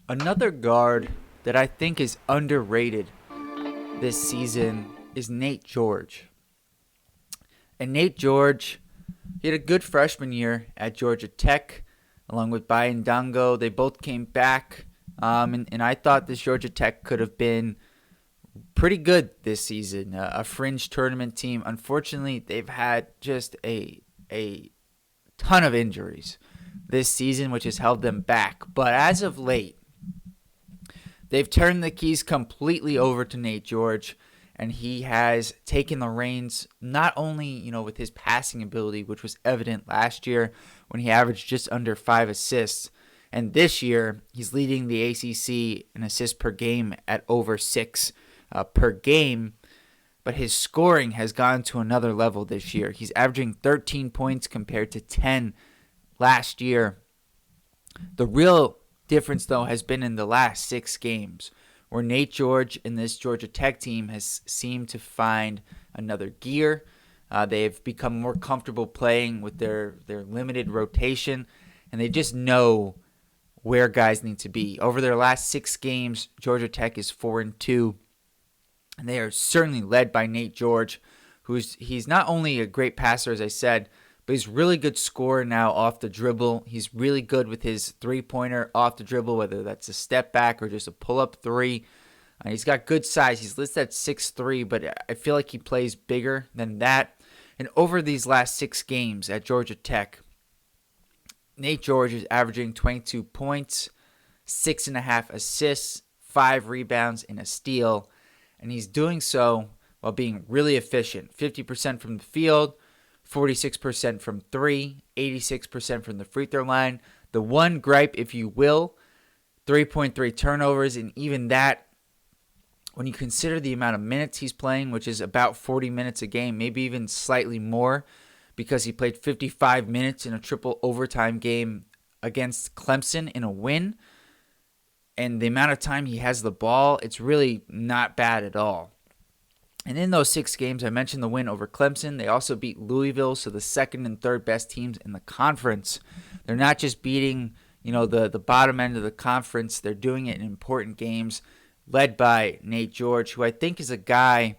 Another guard that I think is underrated this season is Nait George. And Nait George, he had a good freshman year at Georgia Tech, along with Bayan Dango. They both came back, and I thought this Georgia Tech could have been pretty good this season. A fringe tournament team. Unfortunately, they've had just a ton of injuries this season, which has held them back. But as of late, they've turned the keys completely over to Nait George, and he has taken the reins not only, with his passing ability, which was evident last year when he averaged just under 5 assists, and this year he's leading the ACC in assists per game at over 6 per game, but his scoring has gone to another level this year. He's averaging 13 points compared to 10 last year. The real difference, though, has been in the last 6 games, where Nait George and this Georgia Tech team has seemed to find another gear. They've become more comfortable playing with their limited rotation, and they just know where guys need to be. Over their last 6 games, Georgia Tech is 4-2, and they are certainly led by Nait George, he's not only a great passer, as I said, but he's really good scorer now off the dribble. He's really good with his three-pointer off the dribble, whether that's a step back or just a pull-up three. He's got good size. He's listed at 6'3", but I feel like he plays bigger than that. And over these last 6 games at Georgia Tech, Nait George is averaging 22 points, 6.5 assists, 5 rebounds, and a steal. And he's doing so while being really efficient. 50% from the field, 46% from 3, 86% from the free throw line. The one gripe, if you will, 3.3 turnovers, and even that, when you consider the amount of minutes he's playing, which is about 40 minutes a game, maybe even slightly more, because he played 55 minutes in a triple overtime game against Clemson in a win, and the amount of time he has the ball, it's really not bad at all. And in those 6 games, I mentioned the win over Clemson. They also beat Louisville, so the second and third best teams in the conference. They're not just beating, the bottom end of the conference. They're doing it in important games, led by Nait George, who I think is a guy.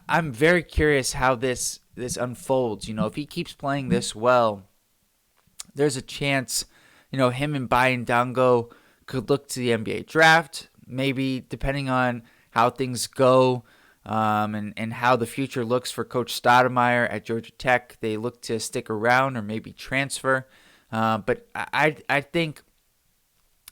I'm very curious how this unfolds. If he keeps playing this well, there's a chance, him and Bayan Dango could look to the NBA draft. Maybe depending on how things go, and how the future looks for Coach Stoudemire at Georgia Tech. They look to stick around or maybe transfer. But I think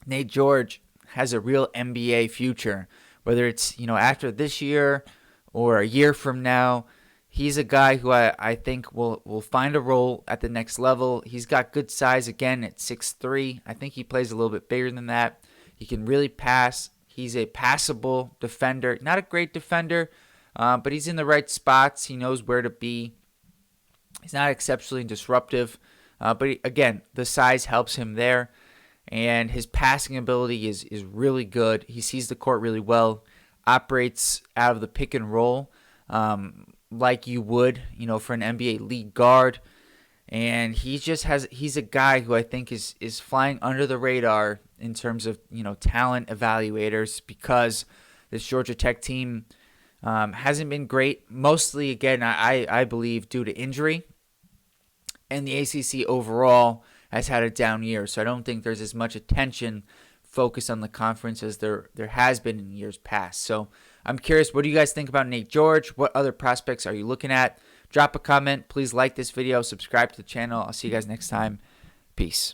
Nait George has a real NBA future, whether it's after this year or a year from now. He's a guy who I think will find a role at the next level. He's got good size again at 6'3". I think he plays a little bit bigger than that. He can really pass. He's a passable defender. Not a great defender, but he's in the right spots. He knows where to be. He's not exceptionally disruptive, but again, the size helps him there. And his passing ability is really good. He sees the court really well, operates out of the pick and roll like you would, for an NBA league guard. And he's a guy who I think is flying under the radar in terms of, talent evaluators, because this Georgia Tech team hasn't been great. Mostly, again, I believe due to injury. And the ACC overall has had a down year. So I don't think there's as much attention focused on the conference as there has been in years past. So I'm curious, what do you guys think about Nait George? What other prospects are you looking at? Drop a comment. Please like this video. Subscribe to the channel. I'll see you guys next time. Peace.